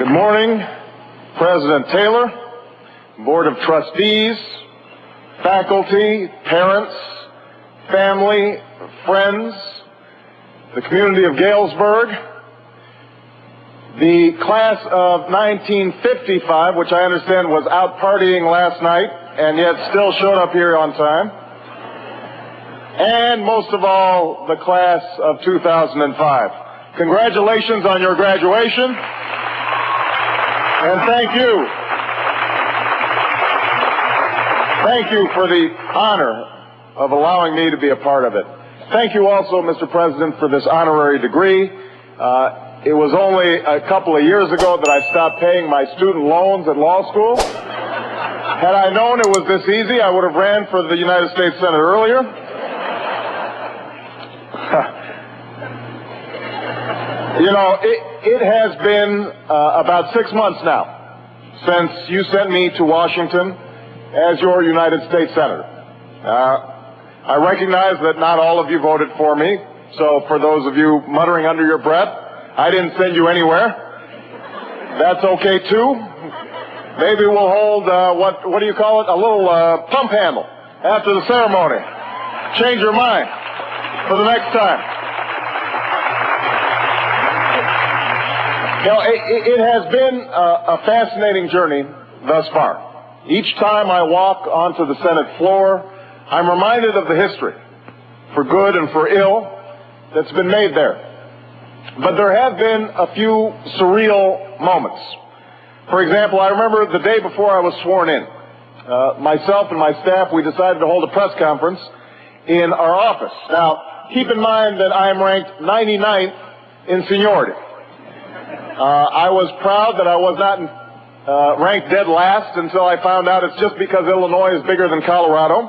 Good morning, President Taylor, Board of Trustees, faculty, parents, family, friends, the community of Galesburg, the class of 1955, which I understand was out partying last night and yet still showed up here on time, and most of all, the class of 2005. Congratulations on your graduation. And thank you. Thank you for the honor of allowing me to be a part of it. Thank you also, Mr. President, for this honorary degree. It was only a couple of years ago that I stopped paying my student loans at law school. Had I known it was this easy, I would have ran for the United States Senate earlier. You know, it has been about 6 months now since you sent me to Washington as your United States Senator. I recognize that not all of you voted for me, so for those of you muttering under your breath, I didn't send you anywhere. That's okay too. Maybe we'll hold, what do you call it? A little pump handle after the ceremony. Change your mind for the next time. You know, it has been a fascinating journey thus far. Each time I walk onto the Senate floor, I'm reminded of the history, for good and for ill, that's been made there. But there have been a few surreal moments. For example, I remember the day before I was sworn in. Myself and my staff, we decided to hold a press conference in our office. Now, keep in mind that I am ranked 99th in seniority. I was proud that I was not ranked dead last until I found out it's just because Illinois is bigger than Colorado.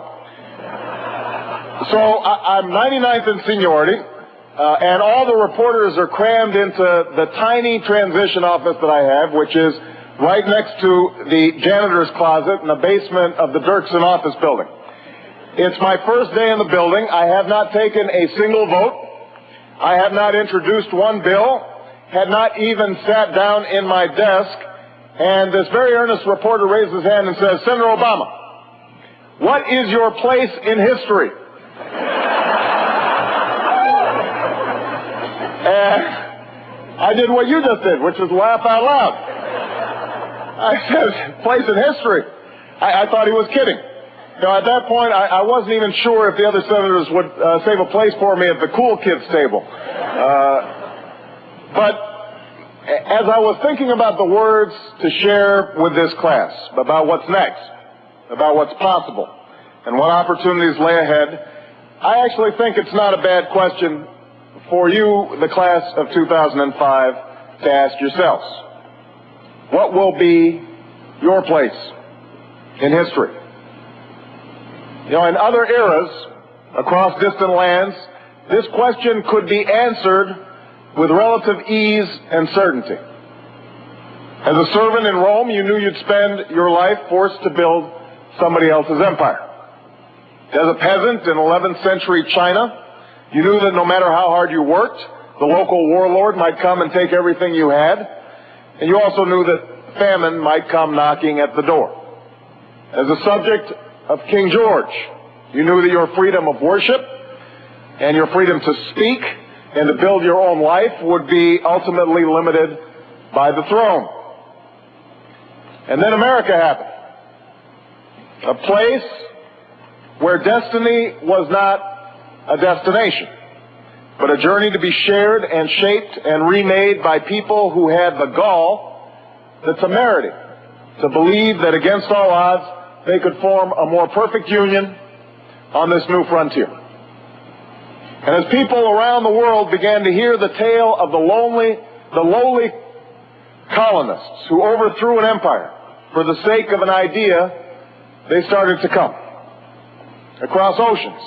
So I'm 99th in seniority, and all the reporters are crammed into the tiny transition office that I have, which is right next to the janitor's closet in the basement of the Dirksen office building. It's my first day in the building. I have not taken a single vote. I have not introduced one bill. Had not even sat down in my desk, and this very earnest reporter raised his hand and says, "Senator Obama, what is your place in history?" And I did what you just did, which was laugh out loud. I said, "Place in history?" I thought he was kidding. You know, at that point, I wasn't even sure if the other senators would save a place for me at the cool kids table. But as I was thinking about the words to share with this class, about what's next, about what's possible, and what opportunities lay ahead, I actually think it's not a bad question for you, the class of 2005, to ask yourselves. What will be your place in history? You know, in other eras, across distant lands, this question could be answered with relative ease and certainty. As a servant in Rome, you knew you'd spend your life forced to build somebody else's empire. As a peasant in 11th century China, you knew that no matter how hard you worked, the local warlord might come and take everything you had, and you also knew that famine might come knocking at the door. As a subject of King George, you knew that your freedom of worship and your freedom to speak and to build your own life would be ultimately limited by the throne. And then America happened. A place where destiny was not a destination, but a journey to be shared and shaped and remade by people who had the gall, the temerity, to believe that against all odds they could form a more perfect union on this new frontier. And as people around the world began to hear the tale of the lowly colonists who overthrew an empire for the sake of an idea, they started to come. Across oceans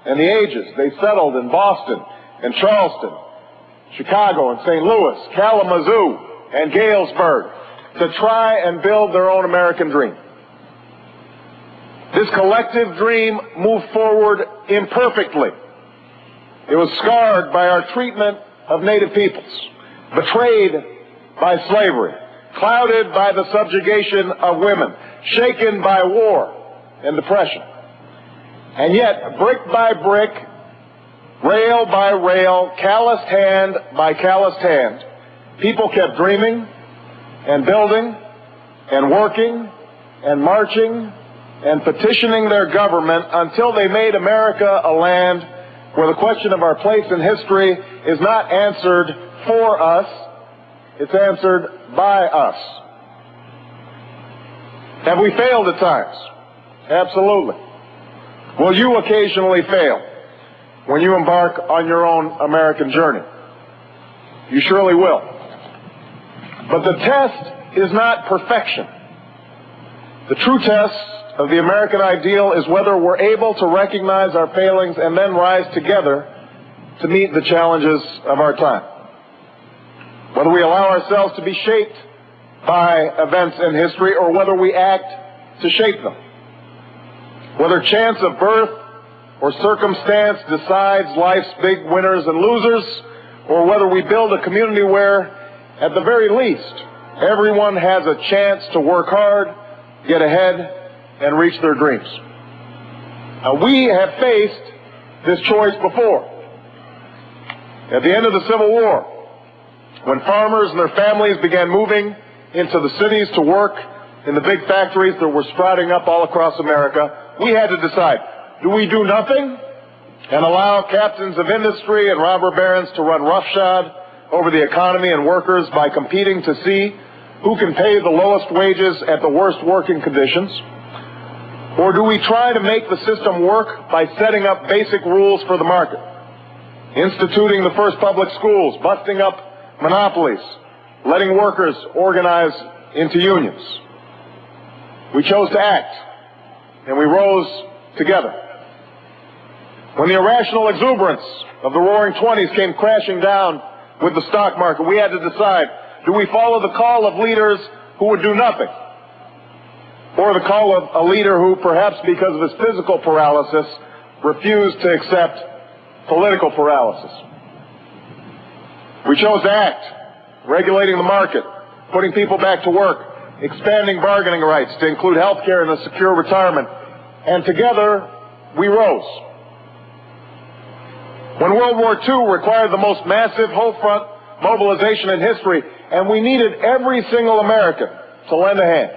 and the ages, they settled in Boston and Charleston, Chicago and St. Louis, Kalamazoo and Galesburg to try and build their own American dream. This collective dream moved forward imperfectly. It was scarred by our treatment of native peoples, betrayed by slavery, clouded by the subjugation of women, shaken by war and depression. And yet, brick by brick, rail by rail, calloused hand by calloused hand, people kept dreaming and building and working and marching and petitioning their government until they made America a land where the question of our place in history is not answered for us, it's answered by us. Have we failed at times? Absolutely. Will you occasionally fail when you embark on your own American journey? You surely will. But the test is not perfection. The true test of the American ideal is whether we're able to recognize our failings and then rise together to meet the challenges of our time. Whether we allow ourselves to be shaped by events in history or whether we act to shape them. Whether chance of birth or circumstance decides life's big winners and losers, or whether we build a community where, at the very least, everyone has a chance to work hard, get ahead, and reach their dreams. Now, we have faced this choice before. At the end of the Civil War, when farmers and their families began moving into the cities to work in the big factories that were sprouting up all across America, we had to decide, do we do nothing and allow captains of industry and robber barons to run roughshod over the economy and workers by competing to see who can pay the lowest wages at the worst working conditions? Or do we try to make the system work by setting up basic rules for the market, instituting the first public schools, busting up monopolies, letting workers organize into unions? We chose to act, and we rose together. When the irrational exuberance of the Roaring '20s came crashing down with the stock market, we had to decide, do we follow the call of leaders who would do nothing, or the call of a leader who, perhaps because of his physical paralysis, refused to accept political paralysis? We chose to act, regulating the market, putting people back to work, expanding bargaining rights to include health care and a secure retirement, and together we rose. When World War II required the most massive whole front mobilization in history, and we needed every single American to lend a hand,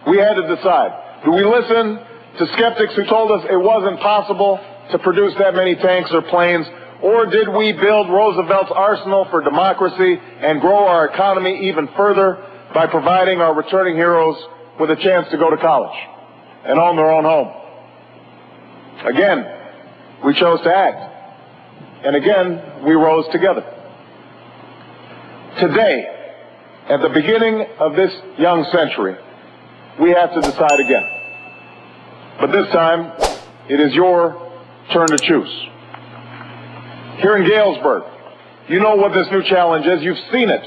we had to decide, do we listen to skeptics who told us it wasn't possible to produce that many tanks or planes, or did we build Roosevelt's arsenal for democracy and grow our economy even further by providing our returning heroes with a chance to go to college and own their own home? Again, we chose to act. And again, we rose together. Today, at the beginning of this young century, we have to decide again. But this time, it is your turn to choose. Here in Galesburg, you know what this new challenge is. You've seen it.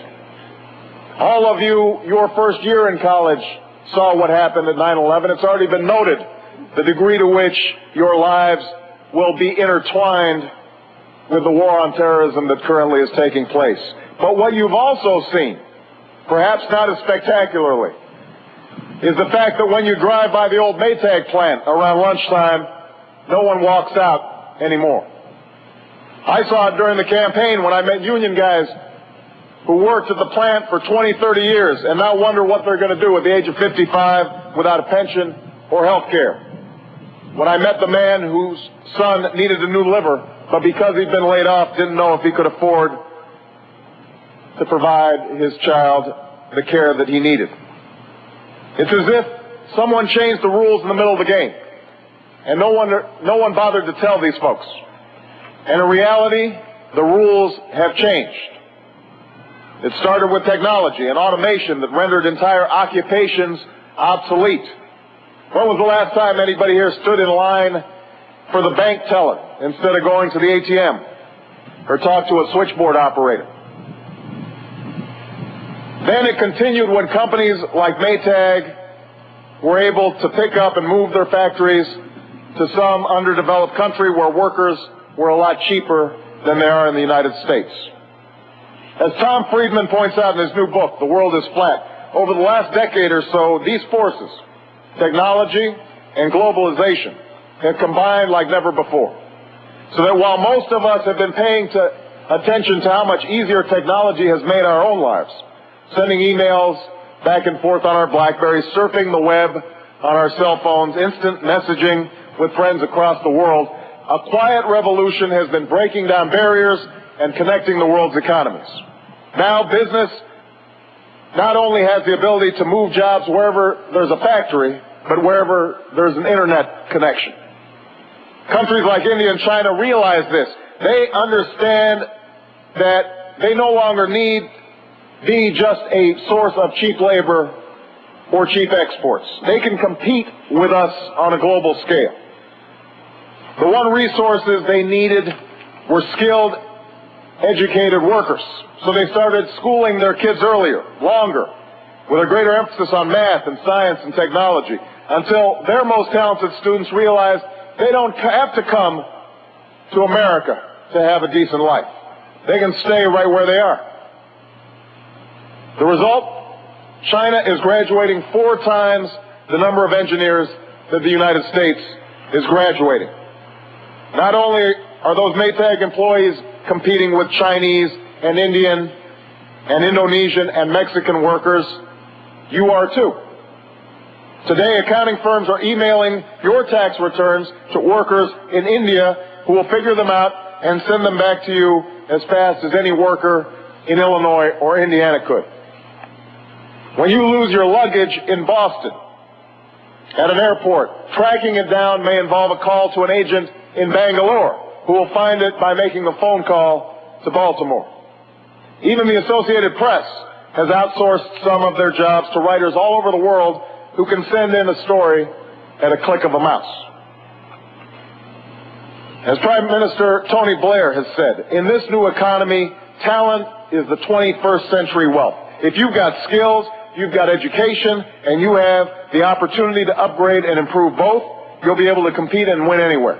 All of you, your first year in college, saw what happened at 9/11. It's already been noted the degree to which your lives will be intertwined with the war on terrorism that currently is taking place. But what you've also seen, perhaps not as spectacularly, is the fact that when you drive by the old Maytag plant around lunchtime, no one walks out anymore. I saw it during the campaign when I met union guys who worked at the plant for 20, 30 years and now wonder what they're going to do at the age of 55 without a pension or health care. When I met the man whose son needed a new liver, but because he'd been laid off, didn't know if he could afford to provide his child the care that he needed. It's as if someone changed the rules in the middle of the game, and no one bothered to tell these folks. And in reality, the rules have changed. It started with technology and automation that rendered entire occupations obsolete. When was the last time anybody here stood in line for the bank teller instead of going to the ATM or talked to a switchboard operator? Then it continued when companies like Maytag were able to pick up and move their factories to some underdeveloped country where workers were a lot cheaper than they are in the United States. As Tom Friedman points out in his new book, The World is Flat, over the last decade or so, these forces, technology and globalization, have combined like never before. So that while most of us have been paying attention to how much easier technology has made our own lives, sending emails back and forth on our BlackBerries, surfing the web on our cell phones, instant messaging with friends across the world, a quiet revolution has been breaking down barriers and connecting the world's economies. Now business not only has the ability to move jobs wherever there's a factory, but wherever there's an internet connection. Countries like India and China realize this. They understand that they no longer need be just a source of cheap labor or cheap exports. They can compete with us on a global scale. The one resources they needed were skilled, educated workers. So they started schooling their kids earlier, longer, with a greater emphasis on math and science and technology, until their most talented students realized they don't have to come to America to have a decent life. They can stay right where they are. The result? China is graduating 4 times the number of engineers that the United States is graduating. Not only are those Maytag employees competing with Chinese and Indian and Indonesian and Mexican workers, you are too. Today, accounting firms are emailing your tax returns to workers in India who will figure them out and send them back to you as fast as any worker in Illinois or Indiana could. When you lose your luggage in Boston at an airport, tracking it down may involve a call to an agent in Bangalore who will find it by making a phone call to Baltimore. Even the Associated Press has outsourced some of their jobs to writers all over the world who can send in a story at a click of a mouse. As Prime Minister Tony Blair has said, in this new economy, talent is the 21st century wealth. If you've got skills, you've got education, and you have the opportunity to upgrade and improve both, you'll be able to compete and win anywhere.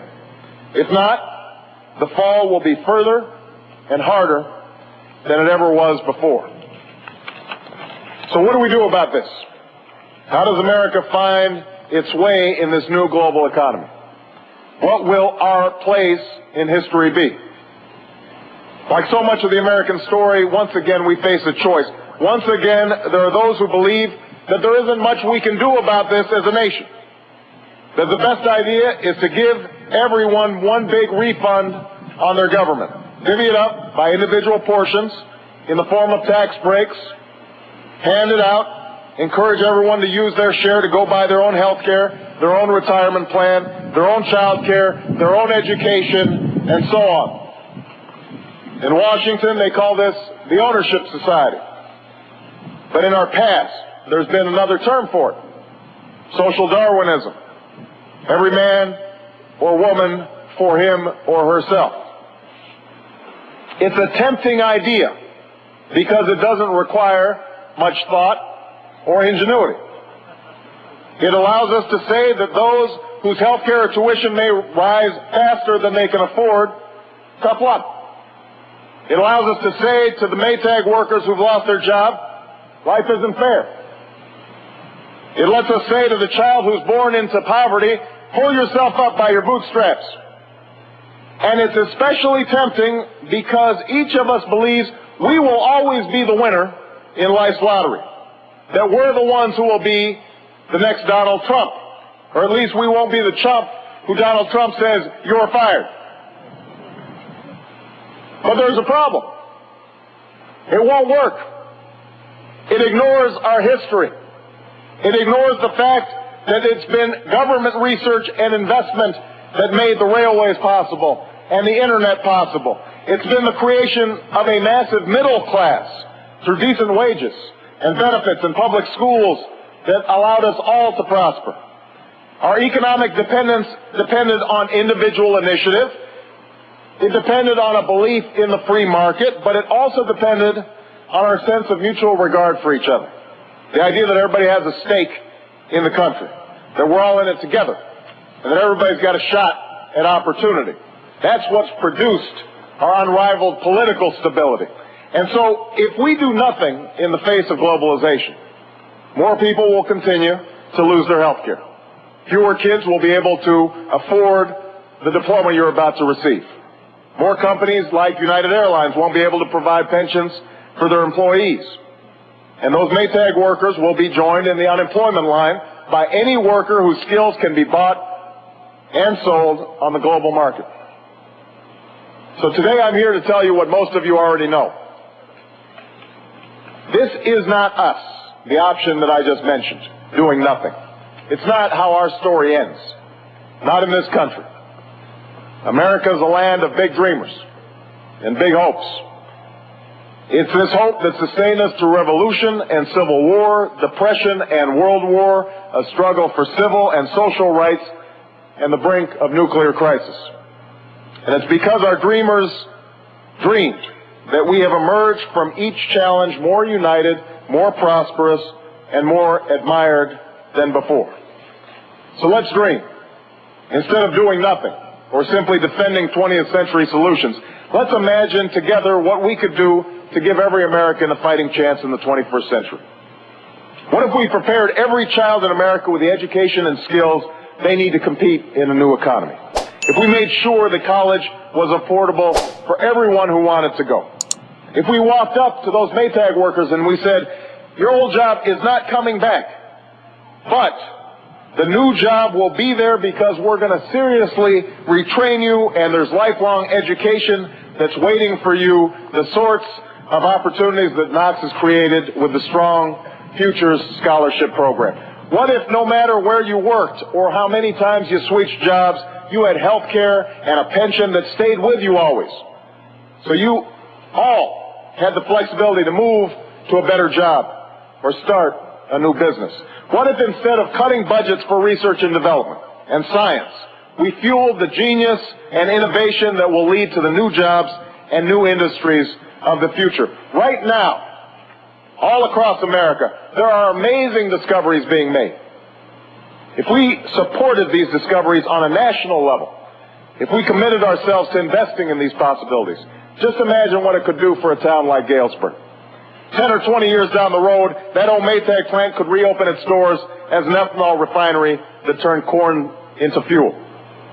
If not, the fall will be further and harder than it ever was before. So what do we do about this? How does America find its way in this new global economy? What will our place in history be? Like so much of the American story, once again we face a choice. Once again, there are those who believe that there isn't much we can do about this as a nation. That the best idea is to give everyone one big refund on their government. Divvy it up by individual portions in the form of tax breaks, hand it out, encourage everyone to use their share to go buy their own health care, their own retirement plan, their own child care, their own education, and so on. In Washington, they call this the ownership society. But in our past, there's been another term for it. Social Darwinism. Every man or woman for him or herself. It's a tempting idea because it doesn't require much thought or ingenuity. It allows us to say that those whose health care or tuition may rise faster than they can afford, tough luck. It allows us to say to the Maytag workers who've lost their job, life isn't fair. It lets us say to the child who's born into poverty, pull yourself up by your bootstraps. And it's especially tempting because each of us believes we will always be the winner in life's lottery. That we're the ones who will be the next Donald Trump. Or at least we won't be the chump who Donald Trump says, you're fired. But there's a problem. It won't work. It ignores our history. It ignores the fact that it's been government research and investment that made the railways possible and the internet possible. It's been the creation of a massive middle class through decent wages and benefits and public schools that allowed us all to prosper. Our economic dependence depended on individual initiative. It depended on a belief in the free market, but it also depended on our sense of mutual regard for each other. The idea that everybody has a stake in the country, that we're all in it together, and that everybody's got a shot at opportunity. That's what's produced our unrivaled political stability. And so if we do nothing in the face of globalization, more people will continue to lose their health care. Fewer kids will be able to afford the diploma you're about to receive. More companies like United Airlines won't be able to provide pensions for their employees. And those Maytag workers will be joined in the unemployment line by any worker whose skills can be bought and sold on the global market. So today I'm here to tell you what most of you already know. This is not us, the option that I just mentioned, doing nothing. It's not how our story ends. Not in this country. America is a land of big dreamers and big hopes. It's this hope that sustained us through revolution and civil war, depression and world war, a struggle for civil and social rights, and the brink of nuclear crisis. And it's because our dreamers dreamed that we have emerged from each challenge more united, more prosperous, and more admired than before. So let's dream. Instead of doing nothing or simply defending 20th century solutions, let's imagine together what we could do to give every American a fighting chance in the 21st century. What if we prepared every child in America with the education and skills they need to compete in a new economy? If we made sure that college was affordable for everyone who wanted to go. If we walked up to those Maytag workers and we said, your old job is not coming back, but the new job will be there because we're going to seriously retrain you, and there's lifelong education that's waiting for you, the sorts of opportunities that Knox has created with the Strong Futures Scholarship Program. What if no matter where you worked or how many times you switched jobs, you had health care and a pension that stayed with you always? So you all had the flexibility to move to a better job or start a new business. What if instead of cutting budgets for research and development and science, we fueled the genius and innovation that will lead to the new jobs and new industries of the future? Right now, all across America, there are amazing discoveries being made. If we supported these discoveries on a national level, if we committed ourselves to investing in these possibilities, just imagine what it could do for a town like Galesburg. 10 or 20 years down the road, that old Maytag plant could reopen its doors as an ethanol refinery that turned corn into fuel.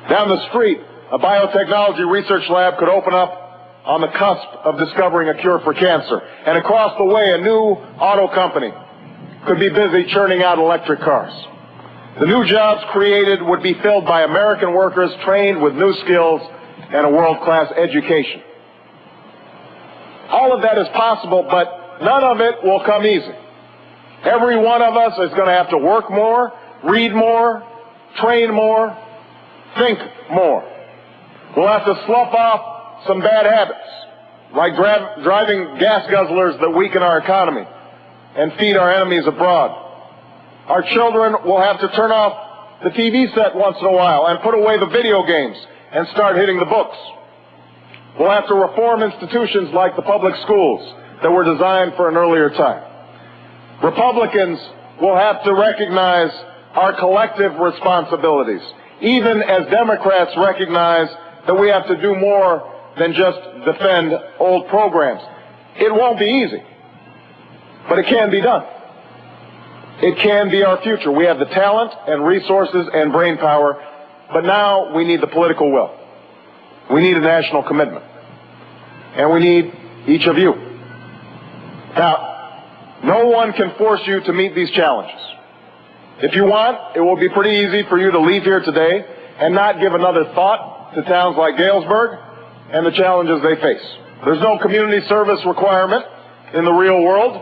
Down the street, a biotechnology research lab could open up on the cusp of discovering a cure for cancer. And across the way, a new auto company could be busy churning out electric cars. The new jobs created would be filled by American workers trained with new skills and a world-class education. All of that is possible, but none of it will come easy. Every one of us is going to have to work more, read more, train more, think more. We'll have to slough off some bad habits, like driving gas guzzlers that weaken our economy and feed our enemies abroad. Our children will have to turn off the TV set once in a while and put away the video games and start hitting the books. We'll have to reform institutions like the public schools that were designed for an earlier time. Republicans will have to recognize our collective responsibilities, even as Democrats recognize that we have to do more than just defend old programs. It won't be easy, but it can be done. It can be our future. We have the talent and resources and brain power, but now we need the political will. We need a national commitment. And we need each of you. Now, no one can force you to meet these challenges. If you want, it will be pretty easy for you to leave here today and not give another thought to towns like Galesburg and the challenges they face. There's no community service requirement in the real world.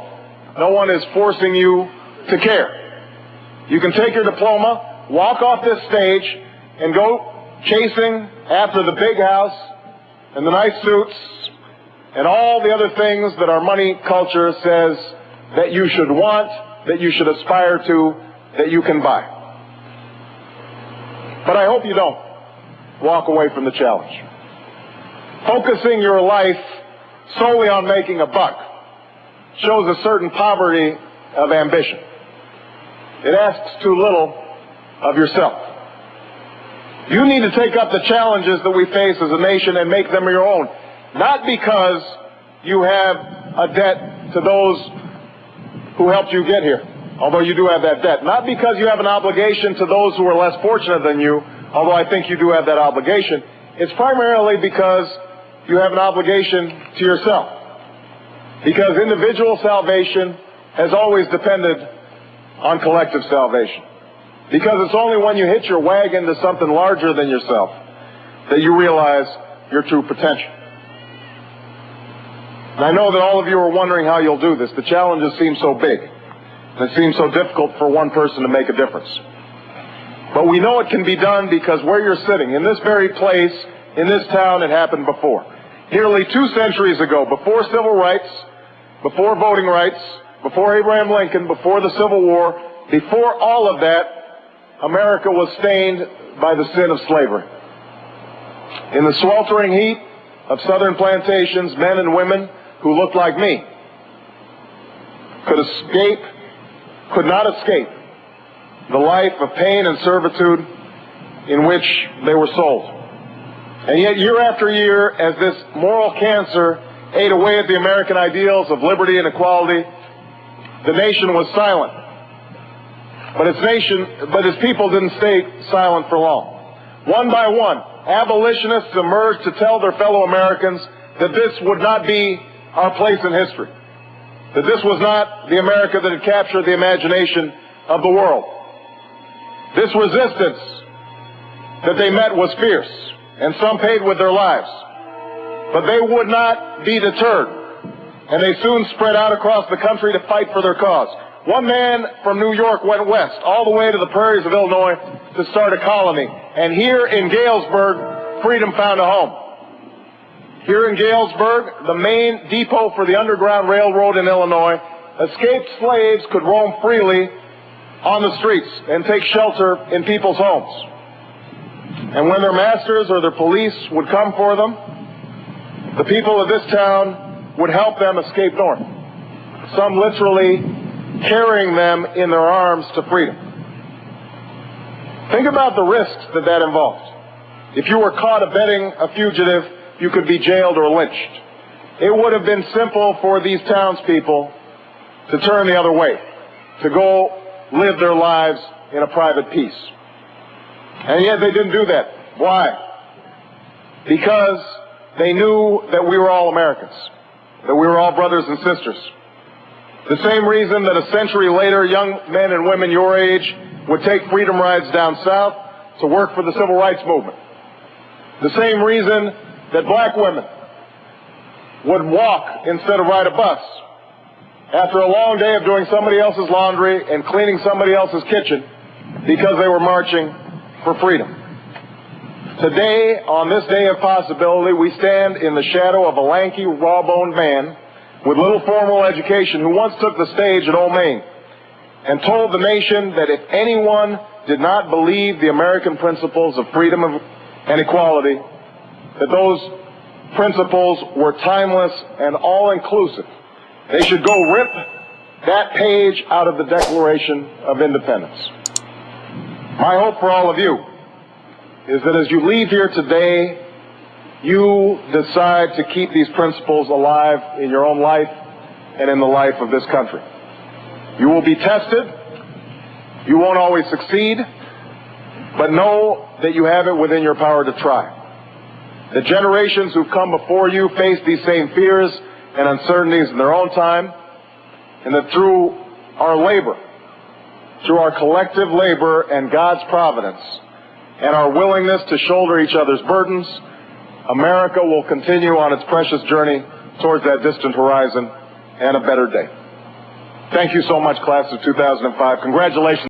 No one is forcing you to care. You can take your diploma, walk off this stage, and go chasing after the big house and the nice suits and all the other things that our money culture says that you should want, that you should aspire to, that you can buy. But I hope you don't walk away from the challenge. Focusing your life solely on making a buck shows a certain poverty of ambition. It asks too little of yourself. You need to take up the challenges that we face as a nation and make them your own. Not because you have a debt to those who helped you get here. although you do have that debt. Not because you have an obligation to those who are less fortunate than you, although I think you do have that obligation. It's primarily because you have an obligation to yourself. Because individual salvation has always depended on collective salvation. Because it's only when you hitch your wagon to something larger than yourself that you realize your true potential. And I know that all of you are wondering how you'll do this. The challenges seem so big, and it seems so difficult for one person to make a difference. But we know it can be done because where you're sitting, in this very place, in this town, it happened before. Nearly 2 centuries ago, before civil rights, before voting rights, before Abraham Lincoln, before the Civil War, before all of that, America was stained by the sin of slavery. In the sweltering heat of southern plantations, men and women who looked like me could not escape the life of pain and servitude in which they were sold. And yet, year after year, as this moral cancer ate away at the American ideals of liberty and equality, the nation was silent. But its people didn't stay silent for long. One by one, abolitionists emerged to tell their fellow Americans that this would not be our place in history, that this was not the America that had captured the imagination of the world. This resistance that they met was fierce, and some paid with their lives. But they would not be deterred, and they soon spread out across the country to fight for their cause. One man from New York went west, all the way to the prairies of Illinois, to start a colony. And here in Galesburg, freedom found a home. Here in Galesburg, the main depot for the Underground Railroad in Illinois, escaped slaves could roam freely on the streets and take shelter in people's homes. And when their masters or their police would come for them, the people of this town would help them escape north, some literally carrying them in their arms to freedom. Think about the risks that involved. If you were caught abetting a fugitive, you could be jailed or lynched. It would have been simple for these townspeople to turn the other way, to go live their lives in a private peace. And yet they didn't do that. Why? Because they knew that we were all Americans, that we were all brothers and sisters. The same reason that a century later young men and women your age would take freedom rides down south to work for the civil rights movement. The same reason that black women would walk instead of ride a bus after a long day of doing somebody else's laundry and cleaning somebody else's kitchen because they were marching for freedom. Today, on this day of possibility, we stand in the shadow of a lanky, raw-boned man with little formal education who once took the stage at Old Main and told the nation that if anyone did not believe the American principles of freedom and equality, that those principles were timeless and all-inclusive, they should go rip that page out of the Declaration of Independence. My hope for all of you is that as you leave here today, you decide to keep these principles alive in your own life and in the life of this country. You will be tested. You won't always succeed, but know that you have it within your power to try. The generations who've come before you faced these same fears and uncertainties in their own time, and that through our labor, through our collective labor and God's providence, and our willingness to shoulder each other's burdens, America will continue on its precious journey towards that distant horizon and a better day. Thank you so much, class of 2005. Congratulations.